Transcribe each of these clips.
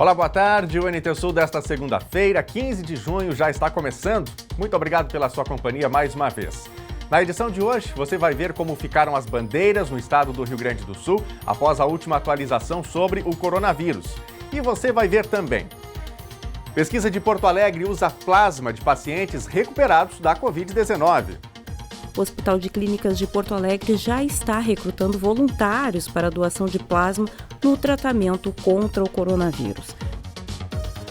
Olá, boa tarde. O NT Sul desta segunda-feira, 15 de junho, já está começando. Muito obrigado pela sua companhia mais uma vez. Na edição de hoje, você vai ver como ficaram as bandeiras no estado do Rio Grande do Sul após a última atualização sobre o coronavírus. E você vai ver também: pesquisa de Porto Alegre usa plasma de pacientes recuperados da Covid-19. O Hospital de Clínicas de Porto Alegre já está recrutando voluntários para a doação de plasma no tratamento contra o coronavírus.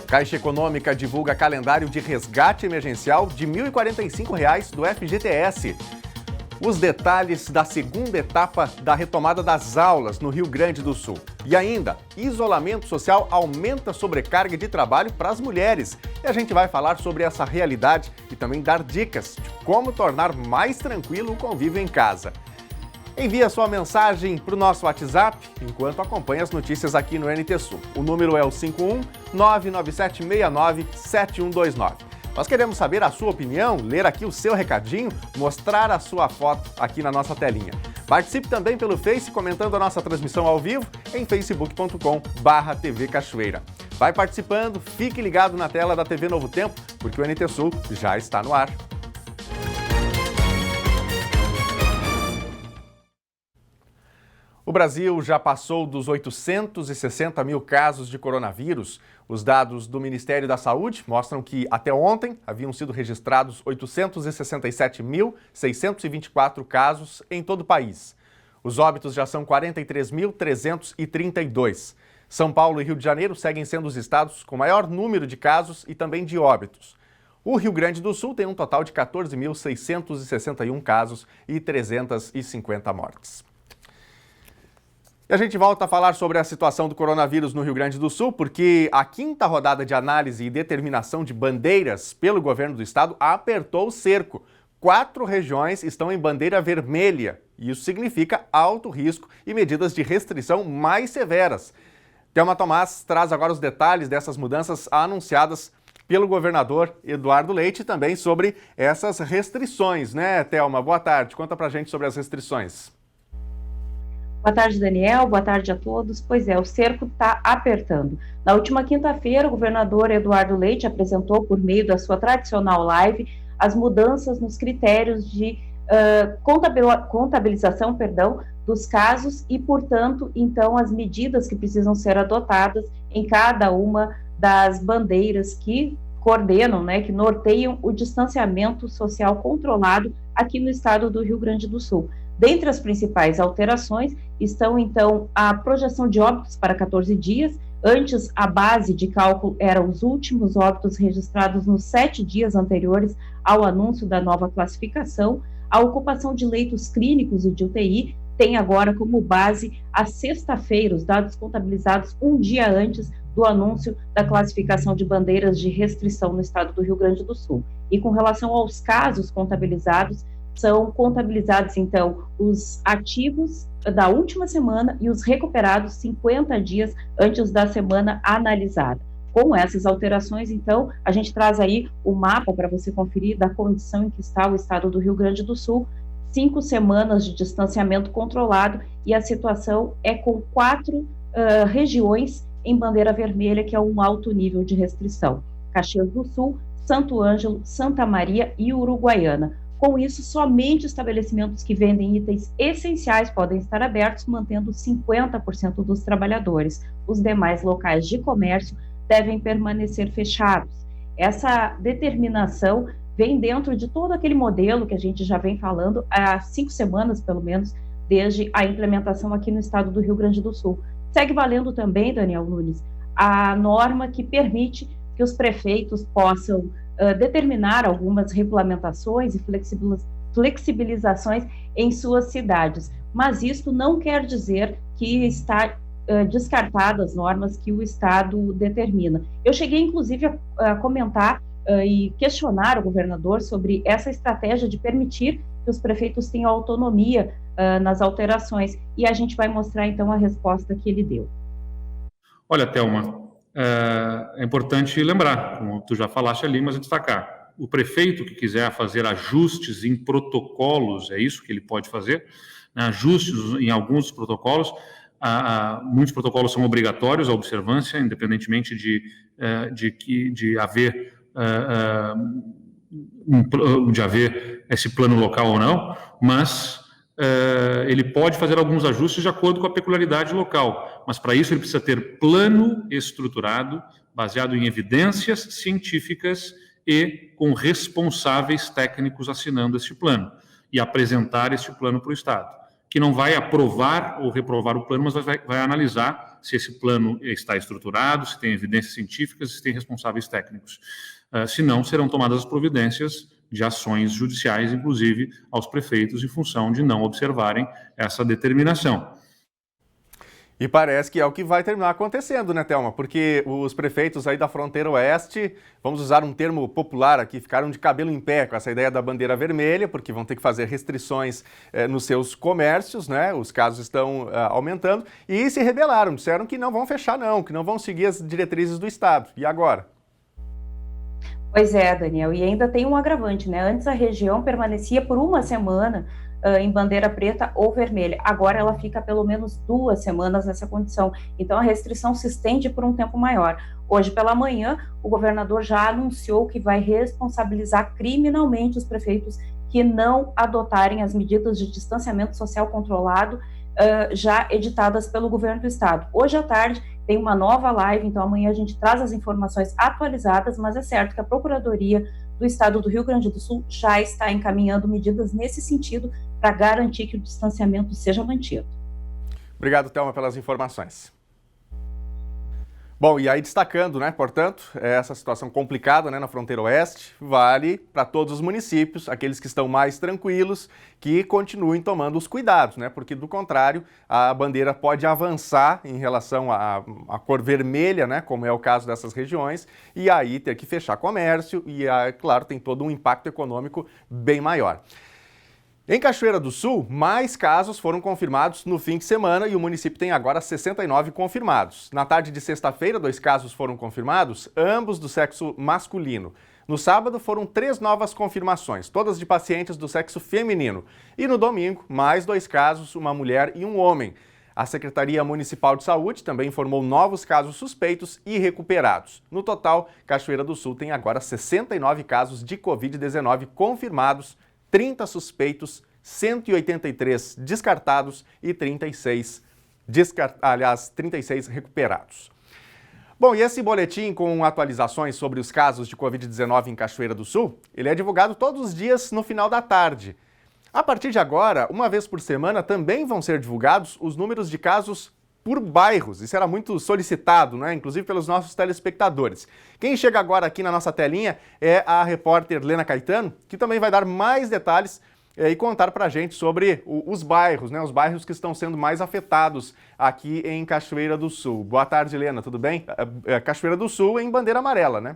Caixa Econômica divulga calendário de resgate emergencial de R$ 1.045 do FGTS. Os detalhes da segunda etapa da retomada das aulas no Rio Grande do Sul. E ainda, isolamento social aumenta a sobrecarga de trabalho para as mulheres. E a gente vai falar sobre essa realidade e também dar dicas de como tornar mais tranquilo o convívio em casa. Envie a sua mensagem para o nosso WhatsApp enquanto acompanha as notícias aqui no NT Sul. O número é o 51 99769 7129. Nós queremos saber a sua opinião, ler aqui o seu recadinho, mostrar a sua foto aqui na nossa telinha. Participe também pelo Face comentando a nossa transmissão ao vivo em facebook.com/TV Cachoeira. Vai participando, fique ligado na tela da TV Novo Tempo, porque o NT Sul já está no ar. O Brasil já passou dos 860 mil casos de coronavírus. Os dados do Ministério da Saúde mostram que, até ontem, haviam sido registrados 867.624 casos em todo o país. Os óbitos já são 43.332. São Paulo e Rio de Janeiro seguem sendo os estados com maior número de casos e também de óbitos. O Rio Grande do Sul tem um total de 14.661 casos e 350 mortes. E a gente volta a falar sobre a situação do coronavírus no Rio Grande do Sul, porque a quinta rodada de análise e determinação de bandeiras pelo governo do estado apertou o cerco. 4 regiões estão em bandeira vermelha, e isso significa alto risco e medidas de restrição mais severas. Thelma Tomás traz agora os detalhes dessas mudanças anunciadas pelo governador Eduardo Leite e também sobre essas restrições, né, Thelma? Boa tarde, conta pra gente sobre as restrições. Boa tarde, Daniel. Boa tarde a todos. Pois é, o cerco está apertando. Na última quinta-feira, o governador Eduardo Leite apresentou, por meio da sua tradicional live, as mudanças nos critérios de contabilização, dos casos e, portanto, então, as medidas que precisam ser adotadas em cada uma das bandeiras que coordenam, que norteiam o distanciamento social controlado aqui no estado do Rio Grande do Sul. Dentre as principais alterações estão, então, a projeção de óbitos para 14 dias. Antes, a base de cálculo eram os últimos óbitos registrados nos 7 dias anteriores ao anúncio da nova classificação. A ocupação de leitos clínicos e de UTI tem agora como base a sexta-feira, os dados contabilizados um dia antes do anúncio da classificação de bandeiras de restrição no estado do Rio Grande do Sul. E com relação aos casos contabilizados, são contabilizados, então, os ativos da última semana e os recuperados 50 dias antes da semana analisada. Com essas alterações, então, a gente traz aí o mapa para você conferir da condição em que está o estado do Rio Grande do Sul, 5 semanas de distanciamento controlado, e a situação é com 4 regiões em bandeira vermelha, que é um alto nível de restrição: Caxias do Sul, Santo Ângelo, Santa Maria e Uruguaiana. Com isso, somente estabelecimentos que vendem itens essenciais podem estar abertos, mantendo 50% dos trabalhadores. Os demais locais de comércio devem permanecer fechados. Essa determinação vem dentro de todo aquele modelo que a gente já vem falando há 5 semanas, pelo menos, desde a implementação aqui no estado do Rio Grande do Sul. Segue valendo também, Daniel Nunes, a norma que permite que os prefeitos possam determinar algumas regulamentações e flexibilizações em suas cidades. Mas isso não quer dizer que está descartadas as normas que o Estado determina. Eu cheguei, inclusive, a comentar e questionar o governador sobre essa estratégia de permitir que os prefeitos tenham autonomia nas alterações, e a gente vai mostrar, então, a resposta que ele deu. Olha, Thelma, é importante lembrar, como tu já falaste ali, mas destacar: o prefeito que quiser fazer ajustes em protocolos, é isso que ele pode fazer, né, ajustes em alguns protocolos, muitos protocolos são obrigatórios à observância, independentemente de haver esse plano local ou não, mas ele pode fazer alguns ajustes de acordo com a peculiaridade local, mas para isso ele precisa ter plano estruturado, baseado em evidências científicas e com responsáveis técnicos assinando este plano, e apresentar este plano para o Estado, que não vai aprovar ou reprovar o plano, mas vai analisar se esse plano está estruturado, se tem evidências científicas, se tem responsáveis técnicos. Se não, serão tomadas as providências de ações judiciais, inclusive aos prefeitos, em função de não observarem essa determinação. E parece que é o que vai terminar acontecendo, né, Thelma? Porque os prefeitos aí da fronteira oeste, vamos usar um termo popular aqui, ficaram de cabelo em pé com essa ideia da bandeira vermelha, porque vão ter que fazer restrições nos seus comércios, né? Os casos estão aumentando, e se rebelaram, disseram que não vão fechar não, que não vão seguir as diretrizes do Estado. E agora? Pois é, Daniel, e ainda tem um agravante, né? Antes a região permanecia por uma semana em bandeira preta ou vermelha. Agora ela fica pelo menos 2 semanas nessa condição. Então a restrição se estende por um tempo maior. Hoje pela manhã, o governador já anunciou que vai responsabilizar criminalmente os prefeitos que não adotarem as medidas de distanciamento social controlado já editadas pelo governo do estado. Hoje à tarde tem uma nova live, então amanhã a gente traz as informações atualizadas, mas é certo que a Procuradoria do Estado do Rio Grande do Sul já está encaminhando medidas nesse sentido para garantir que o distanciamento seja mantido. Obrigado, Thelma, pelas informações. Bom, e aí destacando, né, portanto, essa situação complicada, né, na fronteira oeste, vale para todos os municípios, aqueles que estão mais tranquilos, que continuem tomando os cuidados, né, porque do contrário, a bandeira pode avançar em relação à cor vermelha, né, como é o caso dessas regiões, e aí ter que fechar comércio e, claro, tem todo um impacto econômico bem maior. Em Cachoeira do Sul, mais casos foram confirmados no fim de semana e o município tem agora 69 confirmados. Na tarde de sexta-feira, 2 casos foram confirmados, ambos do sexo masculino. No sábado, foram 3 novas confirmações, todas de pacientes do sexo feminino. E no domingo, mais 2 casos, uma mulher e um homem. A Secretaria Municipal de Saúde também informou novos casos suspeitos e recuperados. No total, Cachoeira do Sul tem agora 69 casos de Covid-19 confirmados, 30 suspeitos, 183 descartados e 36 recuperados. Bom, e esse boletim com atualizações sobre os casos de Covid-19 em Cachoeira do Sul, ele é divulgado todos os dias no final da tarde. A partir de agora, uma vez por semana, também vão ser divulgados os números de casos por bairros. Isso era muito solicitado, né? Inclusive pelos nossos telespectadores. Quem chega agora aqui na nossa telinha é a repórter Lena Caetano, que também vai dar mais detalhes e contar para a gente sobre os bairros, né? Os bairros que estão sendo mais afetados aqui em Cachoeira do Sul. Boa tarde, Lena, tudo bem? Cachoeira do Sul em bandeira amarela, né?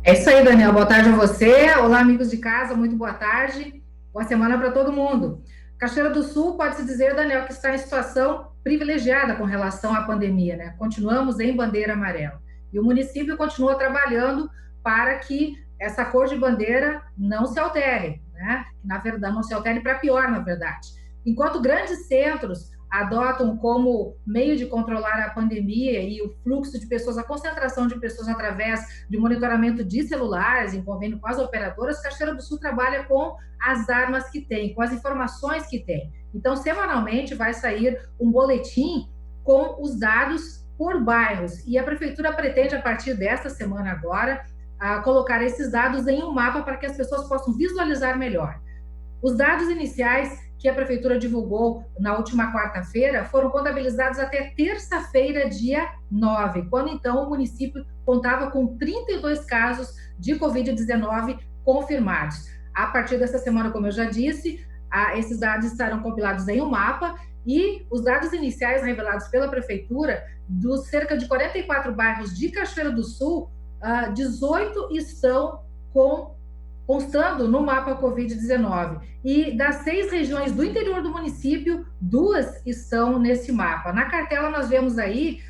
É isso aí, Daniel. Boa tarde a você. Olá, amigos de casa, muito boa tarde. Boa semana para todo mundo. Cachoeira do Sul, pode-se dizer, Daniel, que está em situação privilegiada com relação à pandemia, né? Continuamos em bandeira amarela. E o município continua trabalhando para que essa cor de bandeira não se altere, né? Na verdade, não se altere para pior, na verdade. Enquanto grandes centros adotam como meio de controlar a pandemia e o fluxo de pessoas, a concentração de pessoas através de monitoramento de celulares, em convênio com as operadoras, Cachoeira do Sul trabalha com as armas que tem, com as informações que tem. Então, semanalmente vai sair um boletim com os dados por bairros, e a Prefeitura pretende, a partir desta semana agora, colocar esses dados em um mapa para que as pessoas possam visualizar melhor. Os dados iniciais que a Prefeitura divulgou na última quarta-feira foram contabilizados até terça-feira, dia 9, quando então o município contava com 32 casos de Covid-19 confirmados. A partir dessa semana, como eu já disse, esses dados estarão compilados em um mapa e os dados iniciais revelados pela Prefeitura, dos cerca de 44 bairros de Cachoeira do Sul, 18 estão constando no mapa Covid-19. E das 6 regiões do interior do município, 2 estão nesse mapa. Na cartela nós vemos aí,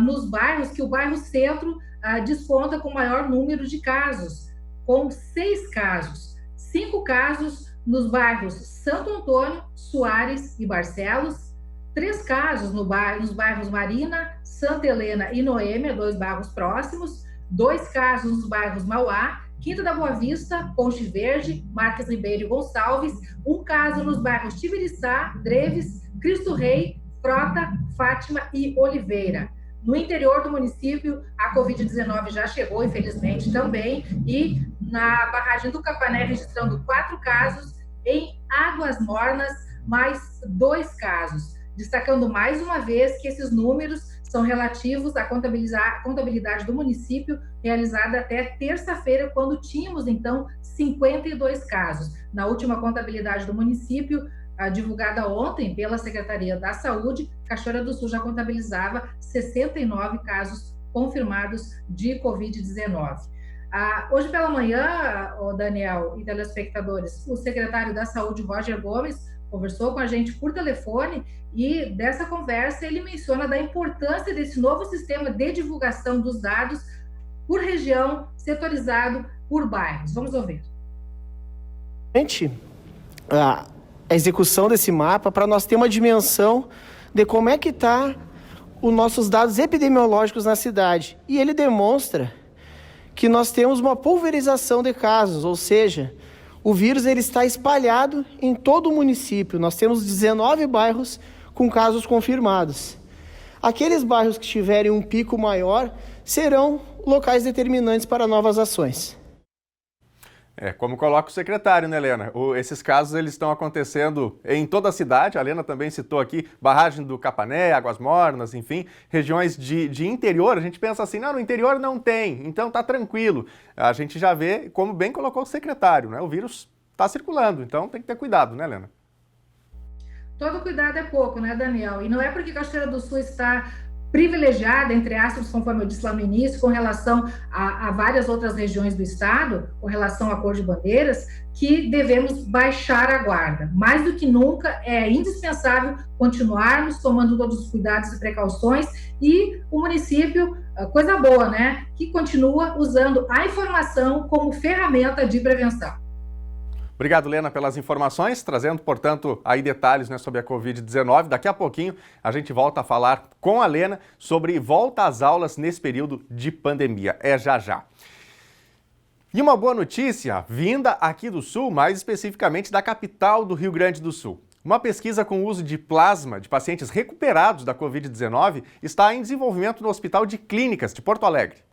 nos bairros, que o bairro Centro desponta com maior número de casos, com 6 casos. 5 casos nos bairros Santo Antônio, Soares e Barcelos, 3 casos nos bairros Marina, Santa Helena e Noêmia, 2 bairros próximos, 2 casos nos bairros Mauá, Quinta da Boa Vista, Ponte Verde, Marques Ribeiro e Gonçalves, 1 caso nos bairros Tibiriçá, Dreves, Cristo Rei, Frota, Fátima e Oliveira. No interior do município, a Covid-19 já chegou, infelizmente, também, e na barragem do Capané, registrando 4 casos, em Águas Mornas, mais 2 casos. Destacando mais uma vez que esses números são relativos à contabilidade do município, realizada até terça-feira, quando tínhamos, então, 52 casos. Na última contabilidade do município, divulgada ontem pela Secretaria da Saúde, Cachoeira do Sul já contabilizava 69 casos confirmados de Covid-19. Hoje pela manhã, Daniel e telespectadores, o secretário da Saúde, Roger Gomes, conversou com a gente por telefone e dessa conversa ele menciona da importância desse novo sistema de divulgação dos dados por região, setorizado por bairros. Vamos ouvir. A execução desse mapa para nós ter uma dimensão de como é que está os nossos dados epidemiológicos na cidade. E ele demonstra que nós temos uma pulverização de casos, ou seja, o vírus ele está espalhado em todo o município. Nós temos 19 bairros com casos confirmados. Aqueles bairros que tiverem um pico maior serão locais determinantes para novas ações. Como coloca o secretário, né, Helena? Esses casos eles estão acontecendo em toda a cidade. A Helena também citou aqui barragem do Capané, Águas Mornas, enfim, regiões de interior. A gente pensa assim, não, no interior não tem, então tá tranquilo. A gente já vê, como bem colocou o secretário, né? O vírus está circulando, então tem que ter cuidado, né, Helena? Todo cuidado é pouco, né, Daniel? E não é porque Cachoeira do Sul está privilegiada, entre aspas, conforme eu disse lá no início, com relação a várias outras regiões do estado, com relação à cor de bandeiras, que devemos baixar a guarda. Mais do que nunca, é indispensável continuarmos tomando todos os cuidados e precauções, e o município, coisa boa, né, que continua usando a informação como ferramenta de prevenção. Obrigado, Helena, pelas informações, trazendo, portanto, aí detalhes, né, sobre a Covid-19. Daqui a pouquinho a gente volta a falar com a Helena sobre volta às aulas nesse período de pandemia. É já já. E uma boa notícia vinda aqui do Sul, mais especificamente da capital do Rio Grande do Sul. Uma pesquisa com o uso de plasma de pacientes recuperados da Covid-19 está em desenvolvimento no Hospital de Clínicas de Porto Alegre.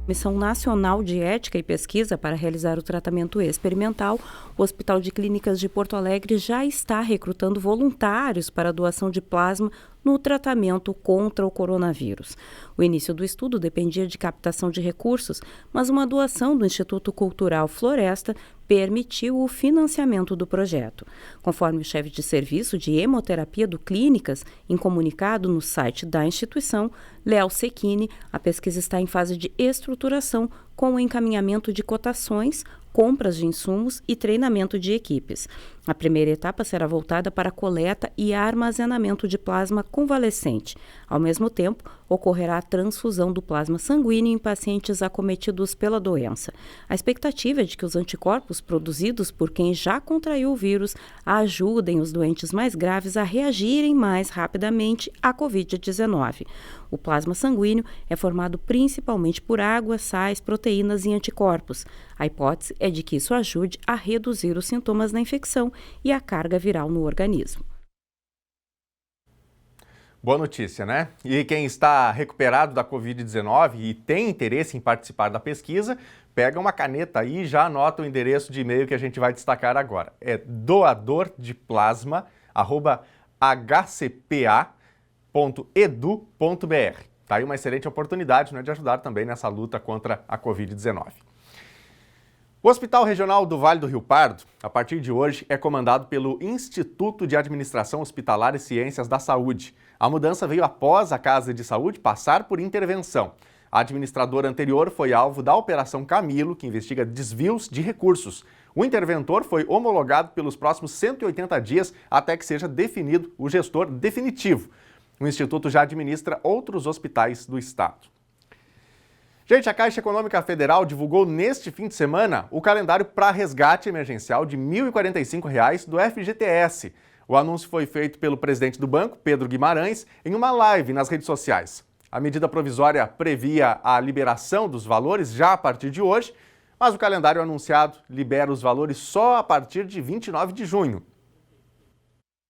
Comissão Nacional de Ética e Pesquisa para realizar o tratamento experimental, o Hospital de Clínicas de Porto Alegre já está recrutando voluntários para a doação de plasma no tratamento contra o coronavírus. O início do estudo dependia de captação de recursos, mas uma doação do Instituto Cultural Floresta permitiu o financiamento do projeto. Conforme o chefe de serviço de hemoterapia do Clínicas, em comunicado no site da instituição, Léo Secchini, a pesquisa está em fase de estruturação com o encaminhamento de cotações, compras de insumos e treinamento de equipes. A primeira etapa será voltada para a coleta e armazenamento de plasma convalescente. Ao mesmo tempo, ocorrerá a transfusão do plasma sanguíneo em pacientes acometidos pela doença. A expectativa é de que os anticorpos produzidos por quem já contraiu o vírus ajudem os doentes mais graves a reagirem mais rapidamente à Covid-19. O plasma sanguíneo é formado principalmente por água, sais, proteínas e anticorpos. A hipótese é de que isso ajude a reduzir os sintomas da infecção e a carga viral no organismo. Boa notícia, né? E quem está recuperado da Covid-19 e tem interesse em participar da pesquisa, pega uma caneta aí e já anota o endereço de e-mail que a gente vai destacar agora. É doadordeplasma@hcpa.edu.br. Tá aí uma excelente oportunidade, né, de ajudar também nessa luta contra a Covid-19. O Hospital Regional do Vale do Rio Pardo, a partir de hoje, é comandado pelo Instituto de Administração Hospitalar e Ciências da Saúde. A mudança veio após a Casa de Saúde passar por intervenção. A administradora anterior foi alvo da Operação Camilo, que investiga desvios de recursos. O interventor foi homologado pelos próximos 180 dias até que seja definido o gestor definitivo. O Instituto já administra outros hospitais do estado. Gente, a Caixa Econômica Federal divulgou neste fim de semana o calendário para resgate emergencial de R$ 1.045 do FGTS. O anúncio foi feito pelo presidente do banco, Pedro Guimarães, em uma live nas redes sociais. A medida provisória previa a liberação dos valores já a partir de hoje, mas o calendário anunciado libera os valores só a partir de 29 de junho.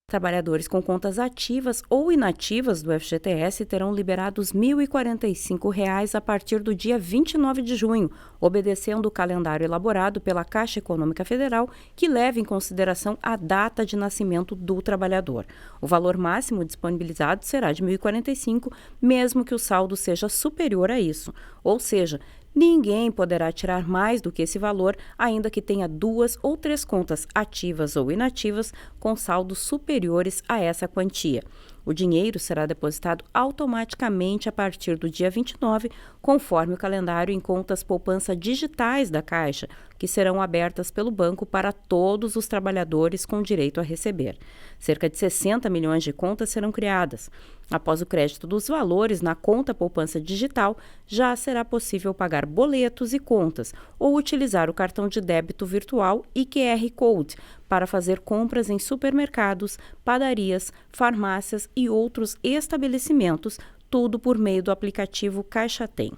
Trabalhadores com contas ativas ou inativas do FGTS terão liberados R$ 1.045 a partir do dia 29 de junho, obedecendo o calendário elaborado pela Caixa Econômica Federal, que leva em consideração a data de nascimento do trabalhador. O valor máximo disponibilizado será de R$ 1.045, mesmo que o saldo seja superior a isso. Ou seja, ninguém poderá tirar mais do que esse valor, ainda que tenha 2 ou 3 contas ativas ou inativas com saldos superiores a essa quantia. O dinheiro será depositado automaticamente a partir do dia 29, conforme o calendário, em contas poupança digitais da Caixa, que serão abertas pelo banco para todos os trabalhadores com direito a receber. Cerca de 60 milhões de contas serão criadas. Após o crédito dos valores na conta poupança digital, já será possível pagar boletos e contas ou utilizar o cartão de débito virtual e QR Code para fazer compras em supermercados, padarias, farmácias e outros estabelecimentos, tudo por meio do aplicativo Caixa Tem.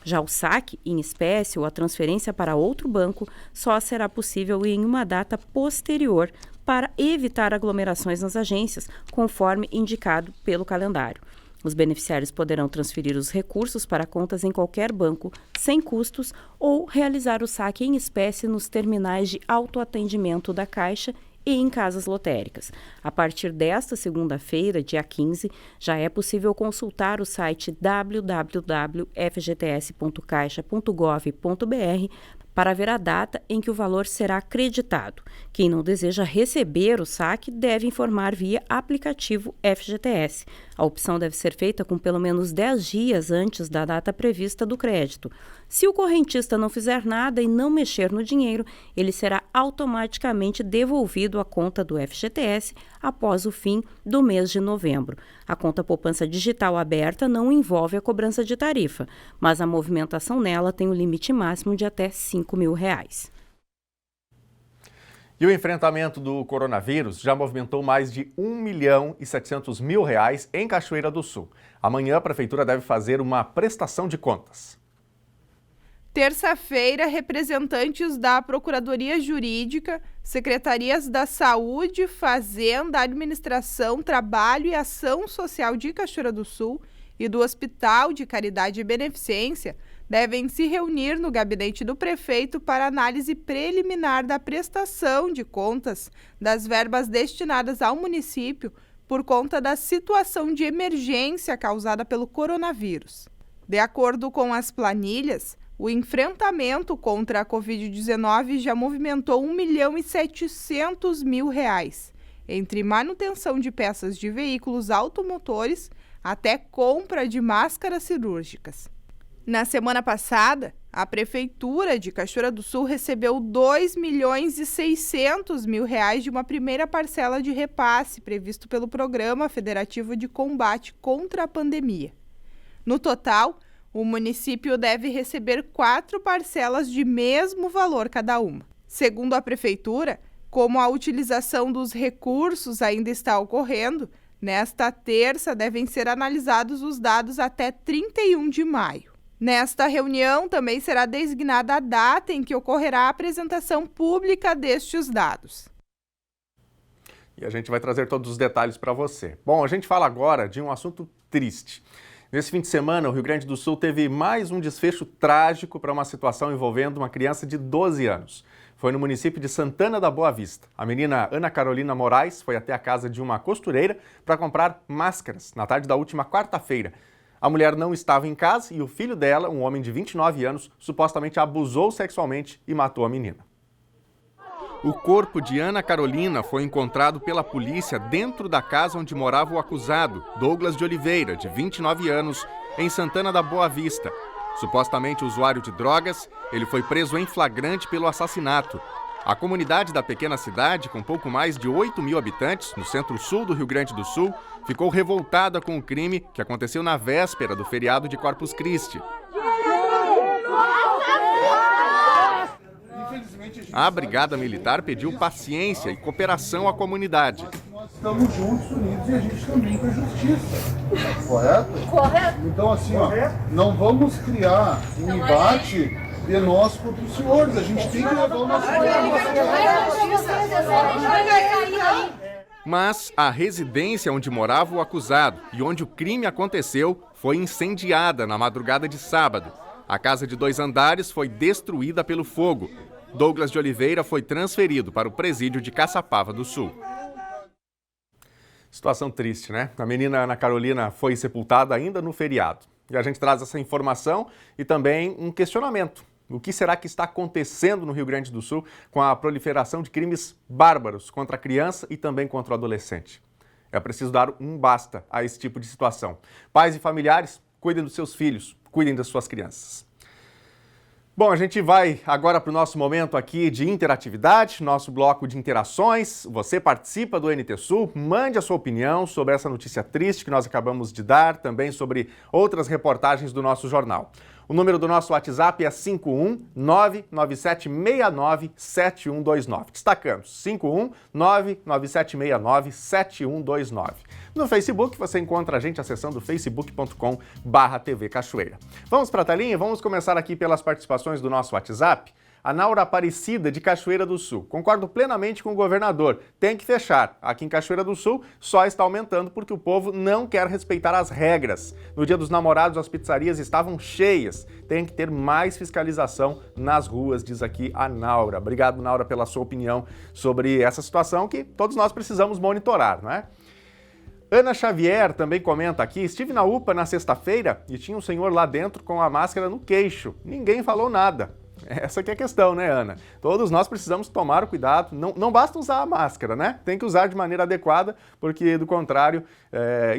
Já o saque em espécie ou a transferência para outro banco só será possível em uma data posterior para evitar aglomerações nas agências, conforme indicado pelo calendário. Os beneficiários poderão transferir os recursos para contas em qualquer banco, sem custos, ou realizar o saque em espécie nos terminais de autoatendimento da Caixa e em casas lotéricas. A partir desta segunda-feira, dia 15, já é possível consultar o site www.fgts.caixa.gov.br para ver a data em que o valor será acreditado. Quem não deseja receber o saque deve informar via aplicativo FGTS. A opção deve ser feita com pelo menos 10 dias antes da data prevista do crédito. Se o correntista não fizer nada e não mexer no dinheiro, ele será automaticamente devolvido à conta do FGTS após o fim do mês de novembro. A conta poupança digital aberta não envolve a cobrança de tarifa, mas a movimentação nela tem um limite máximo de até R$ 5.000. E o enfrentamento do coronavírus já movimentou mais de R$ 1.700.000 em Cachoeira do Sul. Amanhã a Prefeitura deve fazer uma prestação de contas. Terça-feira, representantes da Procuradoria Jurídica, Secretarias da Saúde, Fazenda, Administração, Trabalho e Ação Social de Cachoeira do Sul e do Hospital de Caridade e Beneficência devem se reunir no gabinete do prefeito para análise preliminar da prestação de contas das verbas destinadas ao município por conta da situação de emergência causada pelo coronavírus. De acordo com as planilhas, o enfrentamento contra a Covid-19 já movimentou R$ 1.700.000, entre manutenção de peças de veículos automotores até compra de máscaras cirúrgicas. Na semana passada, a Prefeitura de Cachoeira do Sul recebeu R$ 2.600.000 de uma primeira parcela de repasse previsto pelo Programa Federativo de Combate contra a Pandemia. No total, o município deve receber 4 parcelas de mesmo valor cada uma. Segundo a Prefeitura, como a utilização dos recursos ainda está ocorrendo, nesta terça devem ser analisados os dados até 31 de maio. Nesta reunião também será designada a data em que ocorrerá a apresentação pública destes dados. E a gente vai trazer todos os detalhes para você. Bom, a gente fala agora de um assunto triste. Nesse fim de semana, o Rio Grande do Sul teve mais um desfecho trágico para uma situação envolvendo uma criança de 12 anos. Foi no município de Santana da Boa Vista. A menina Ana Carolina Moraes foi até a casa de uma costureira para comprar máscaras na tarde da última quarta-feira. A mulher não estava em casa e o filho dela, um homem de 29 anos, supostamente abusou sexualmente e matou a menina. O corpo de Ana Carolina foi encontrado pela polícia dentro da casa onde morava o acusado, Douglas de Oliveira, de 29 anos, em Santana da Boa Vista. Supostamente usuário de drogas, ele foi preso em flagrante pelo assassinato. A comunidade da pequena cidade, com pouco mais de 8.000 habitantes, no centro-sul do Rio Grande do Sul, ficou revoltada com o crime que aconteceu na véspera do feriado de Corpus Christi. A Brigada Militar pediu paciência e cooperação à comunidade. Nós estamos juntos, unidos, e a gente também com a justiça. Correto? Correto. Então, assim, ó, não vamos criar um embate de nós contra os senhores. A gente tem que levar o nosso Mas a residência onde morava o acusado e onde o crime aconteceu foi incendiada na madrugada de sábado. A casa de 2 andares foi destruída pelo fogo. Douglas de Oliveira foi transferido para o presídio de Caçapava do Sul. Situação triste, né? A menina Ana Carolina foi sepultada ainda no feriado. E a gente traz essa informação e também um questionamento. O que será que está acontecendo no Rio Grande do Sul com a proliferação de crimes bárbaros contra a criança e também contra o adolescente? É preciso dar um basta a esse tipo de situação. Pais e familiares, cuidem dos seus filhos, cuidem das suas crianças. Bom, a gente vai agora para o nosso momento aqui de interatividade, nosso bloco de interações. Você participa do NT Sul, mande a sua opinião sobre essa notícia triste que nós acabamos de dar, também sobre outras reportagens do nosso jornal. O número do nosso WhatsApp é 51997697129. Destacamos, 51997697129. No Facebook, você encontra a gente acessando facebook.com/TV Cachoeira. Vamos para a telinha? Vamos começar aqui pelas participações do nosso WhatsApp. A Naura Aparecida, de Cachoeira do Sul. Concordo plenamente com o governador. Tem que fechar. Aqui em Cachoeira do Sul, só está aumentando porque o povo não quer respeitar as regras. No Dia dos Namorados, as pizzarias estavam cheias. Tem que ter mais fiscalização nas ruas, diz aqui a Naura. Obrigado, Naura, pela sua opinião sobre essa situação que todos nós precisamos monitorar, não é? Ana Xavier também comenta aqui, estive na UPA na sexta-feira e tinha um senhor lá dentro com a máscara no queixo. Ninguém falou nada. Essa que é a questão, né, Ana? Todos nós precisamos tomar o cuidado, não basta usar a máscara, né? Tem que usar de maneira adequada, porque do contrário,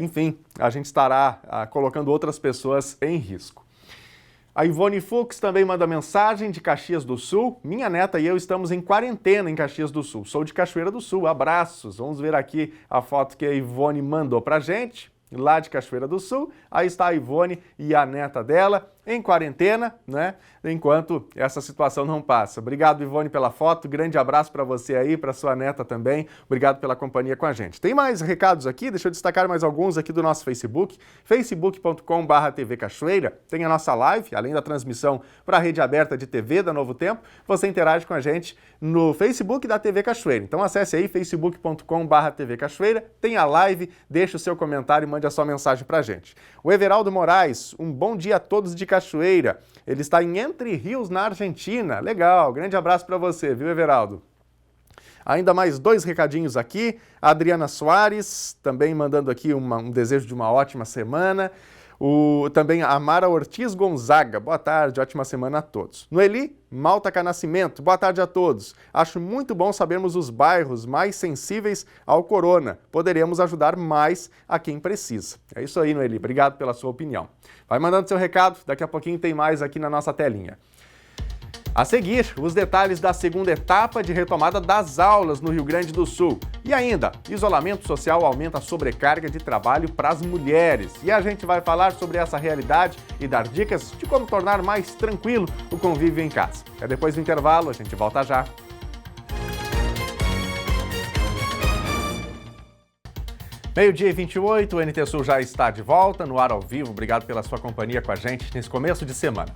enfim, a gente estará colocando outras pessoas em risco. A Ivone Fux também manda mensagem de Caxias do Sul. Minha neta e eu estamos em quarentena em Caxias do Sul. Sou de Cachoeira do Sul. Abraços. Vamos ver aqui a foto que a Ivone mandou pra gente, lá de Cachoeira do Sul. Aí está a Ivone e a neta dela em quarentena, né? Enquanto essa situação não passa. Obrigado, Ivone, pela foto. Grande abraço para você aí, para sua neta também. Obrigado pela companhia com a gente. Tem mais recados aqui, deixa eu destacar mais alguns aqui do nosso Facebook, facebook.com/TV Cachoeira. Tem a nossa live, além da transmissão para a rede aberta de TV da Novo Tempo. Você interage com a gente no Facebook da TV Cachoeira. Então acesse aí, facebook.com/TV Cachoeira. Tem a live, deixa o seu comentário e mande a sua mensagem para a gente. O Everaldo Moraes, um bom dia a todos de Cachoeira. Ele está em Entre Rios, na Argentina. Legal, grande abraço para você, viu, Everaldo? Ainda mais 2 recadinhos aqui. A Adriana Soares, também mandando aqui um desejo de uma ótima semana. Também a Mara Ortiz Gonzaga, boa tarde, ótima semana a todos. Noeli Maltaca Nascimento, boa tarde a todos. Acho muito bom sabermos os bairros mais sensíveis ao corona. Poderemos ajudar mais a quem precisa. É isso aí, Noeli, obrigado pela sua opinião. Vai mandando seu recado, daqui a pouquinho tem mais aqui na nossa telinha. A seguir, os detalhes da segunda etapa de retomada das aulas no Rio Grande do Sul. E ainda, isolamento social aumenta a sobrecarga de trabalho para as mulheres. E a gente vai falar sobre essa realidade e dar dicas de como tornar mais tranquilo o convívio em casa. É depois do intervalo, a gente volta já. Meio-dia e 28, o NT Sul já está de volta, no ar ao vivo. Obrigado pela sua companhia com a gente nesse começo de semana.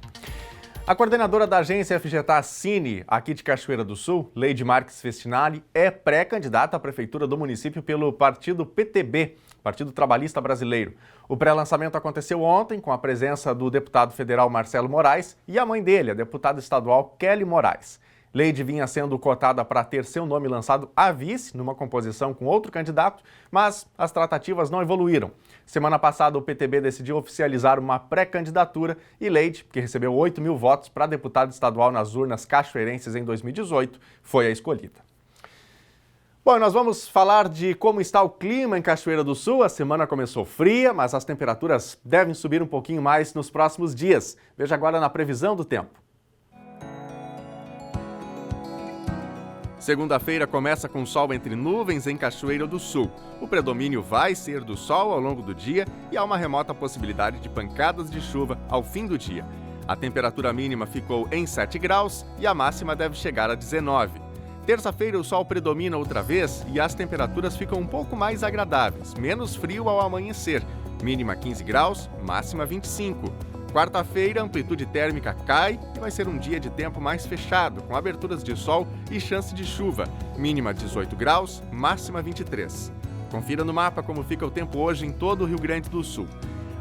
A coordenadora da agência FGTA Cine, aqui de Cachoeira do Sul, Leide Marques Festinari, é pré-candidata à prefeitura do município pelo partido PTB, Partido Trabalhista Brasileiro. O pré-lançamento aconteceu ontem com a presença do deputado federal Marcelo Moraes e a mãe dele, a deputada estadual Kelly Moraes. Leide vinha sendo cotada para ter seu nome lançado a vice numa composição com outro candidato, mas as tratativas não evoluíram. Semana passada, o PTB decidiu oficializar uma pré-candidatura e Leide, que recebeu 8 mil votos para deputado estadual nas urnas cachoeirenses em 2018, foi a escolhida. Bom, nós vamos falar de como está o clima em Cachoeira do Sul. A semana começou fria, mas as temperaturas devem subir um pouquinho mais nos próximos dias. Veja agora na previsão do tempo. Segunda-feira começa com sol entre nuvens em Cachoeira do Sul. O predomínio vai ser do sol ao longo do dia e há uma remota possibilidade de pancadas de chuva ao fim do dia. A temperatura mínima ficou em 7 graus e a máxima deve chegar a 19. Terça-feira o sol predomina outra vez e as temperaturas ficam um pouco mais agradáveis, menos frio ao amanhecer, mínima 15 graus, máxima 25. Quarta-feira a amplitude térmica cai e vai ser um dia de tempo mais fechado, com aberturas de sol e chance de chuva, mínima 18 graus, máxima 23. Confira no mapa como fica o tempo hoje em todo o Rio Grande do Sul.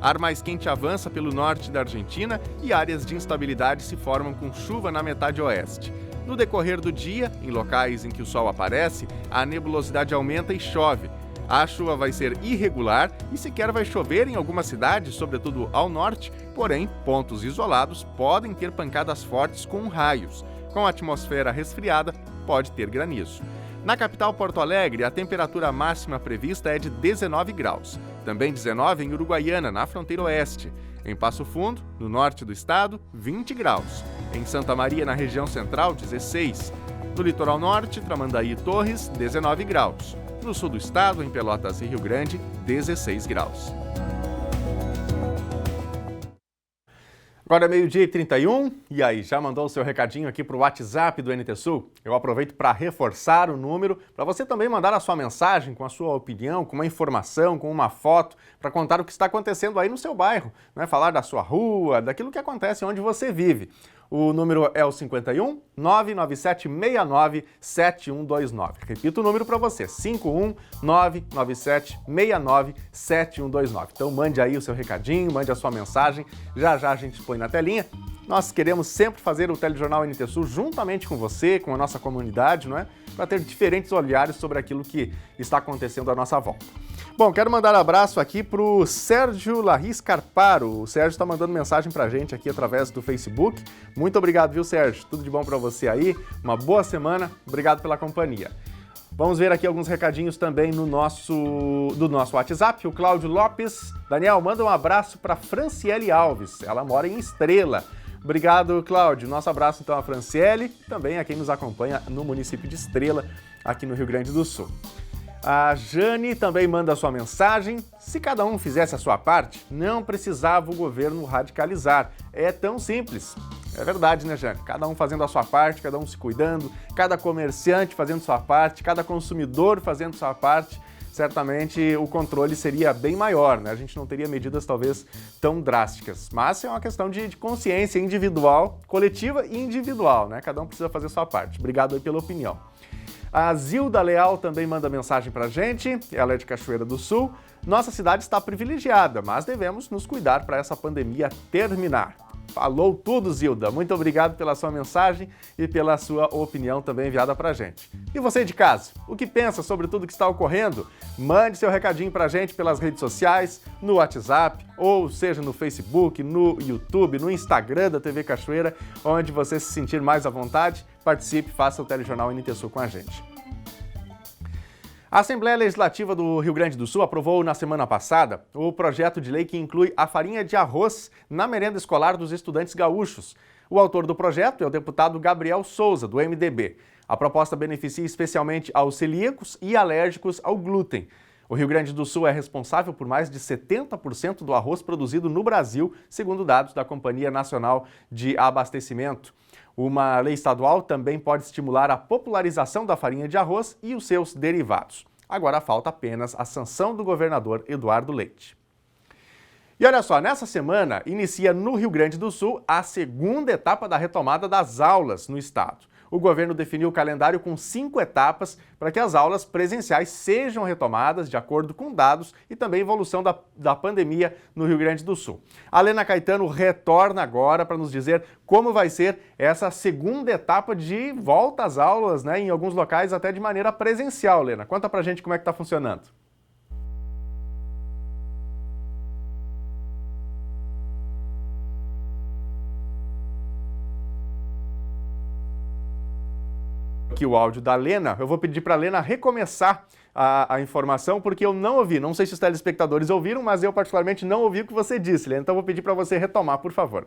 Ar mais quente avança pelo norte da Argentina e áreas de instabilidade se formam com chuva na metade oeste. No decorrer do dia, em locais em que o sol aparece, a nebulosidade aumenta e chove. A chuva vai ser irregular e sequer vai chover em algumas cidades, sobretudo ao norte, porém, pontos isolados podem ter pancadas fortes com raios. Com a atmosfera resfriada, pode ter granizo. Na capital Porto Alegre, a temperatura máxima prevista é de 19 graus. Também 19 em Uruguaiana, na fronteira oeste. Em Passo Fundo, no norte do estado, 20 graus. Em Santa Maria, na região central, 16. No litoral norte, Tramandaí e Torres, 19 graus. No sul do estado, em Pelotas e Rio Grande, 16 graus. Agora é 12h31, e aí, já mandou o seu recadinho aqui para o WhatsApp do NT Sul? Eu aproveito para reforçar o número, para você também mandar a sua mensagem com a sua opinião, com uma informação, com uma foto, para contar o que está acontecendo aí no seu bairro, né? Falar da sua rua, daquilo que acontece onde você vive. O número é o 51 997 69 7129. Repito o número para você, 51 997 69 7129. Então mande aí o seu recadinho, mande a sua mensagem, já a gente põe na telinha. Nós queremos sempre fazer o Telejornal NT Sul juntamente com você, com a nossa comunidade, não é? Para ter diferentes olhares sobre aquilo que está acontecendo à nossa volta. Bom, quero mandar um abraço aqui para o Sérgio Larris Carparo. O Sérgio está mandando mensagem para a gente aqui através do Facebook. Muito obrigado, viu, Sérgio? Tudo de bom para você aí. Uma boa semana. Obrigado pela companhia. Vamos ver aqui alguns recadinhos também do nosso WhatsApp. O Cláudio Lopes. Daniel, manda um abraço para Franciele Alves. Ela mora em Estrela. Obrigado, Cláudio. Nosso abraço, então, a Franciele e também a quem nos acompanha no município de Estrela, aqui no Rio Grande do Sul. A Jane também manda a sua mensagem. Se cada um fizesse a sua parte, não precisava o governo radicalizar. É tão simples. É verdade, né, Jane? Cada um fazendo a sua parte, cada um se cuidando, cada comerciante fazendo sua parte, cada consumidor fazendo sua parte, certamente o controle seria bem maior, né? A gente não teria medidas talvez tão drásticas. Mas é uma questão de consciência individual, coletiva e individual, né? Cada um precisa fazer a sua parte. Obrigado aí pela opinião. A Zilda Leal também manda mensagem pra gente, ela é de Cachoeira do Sul. Nossa cidade está privilegiada, mas devemos nos cuidar para essa pandemia terminar. Falou tudo, Zilda. Muito obrigado pela sua mensagem e pela sua opinião também enviada pra gente. E você de casa, o que pensa sobre tudo que está ocorrendo? Mande seu recadinho pra gente pelas redes sociais, no WhatsApp, ou seja no Facebook, no YouTube, no Instagram da TV Cachoeira, onde você se sentir mais à vontade, participe, faça o Telejornal NT Sul com a gente. A Assembleia Legislativa do Rio Grande do Sul aprovou na semana passada o projeto de lei que inclui a farinha de arroz na merenda escolar dos estudantes gaúchos. O autor do projeto é o deputado Gabriel Souza, do MDB. A proposta beneficia especialmente aos celíacos e alérgicos ao glúten. O Rio Grande do Sul é responsável por mais de 70% do arroz produzido no Brasil, segundo dados da Companhia Nacional de Abastecimento. Uma lei estadual também pode estimular a popularização da farinha de arroz e os seus derivados. Agora falta apenas a sanção do governador Eduardo Leite. E olha só, nessa semana inicia no Rio Grande do Sul a segunda etapa da retomada das aulas no estado. O governo definiu o calendário com 5 etapas para que as aulas presenciais sejam retomadas de acordo com dados e também evolução da pandemia no Rio Grande do Sul. A Lena Caetano retorna agora para nos dizer como vai ser essa segunda etapa de volta às aulas, né, em alguns locais até de maneira presencial. Lena, conta pra gente como é que está funcionando. Aqui o áudio da Lena, eu vou pedir para a Lena recomeçar a informação, porque eu não ouvi, não sei se os telespectadores ouviram, mas eu particularmente não ouvi o que você disse, Lena, então eu vou pedir para você retomar, por favor.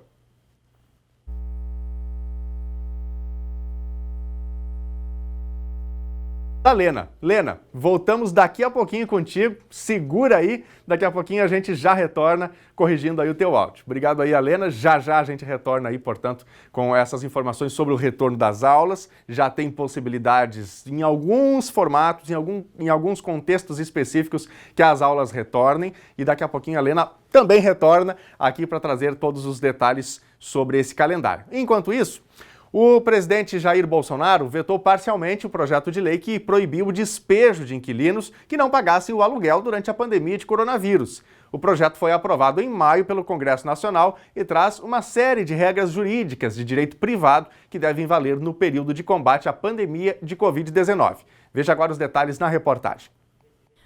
da Lena. Lena, voltamos daqui a pouquinho contigo, segura aí, daqui a pouquinho a gente já retorna corrigindo aí o teu áudio. Obrigado aí, Lena, já a gente retorna aí, portanto, com essas informações sobre o retorno das aulas, já tem possibilidades em alguns formatos, em alguns contextos específicos que as aulas retornem, e daqui a pouquinho a Lena também retorna aqui para trazer todos os detalhes sobre esse calendário. Enquanto isso, o presidente Jair Bolsonaro vetou parcialmente o projeto de lei que proibiu o despejo de inquilinos que não pagassem o aluguel durante a pandemia de coronavírus. O projeto foi aprovado em maio pelo Congresso Nacional e traz uma série de regras jurídicas de direito privado que devem valer no período de combate à pandemia de Covid-19. Veja agora os detalhes na reportagem.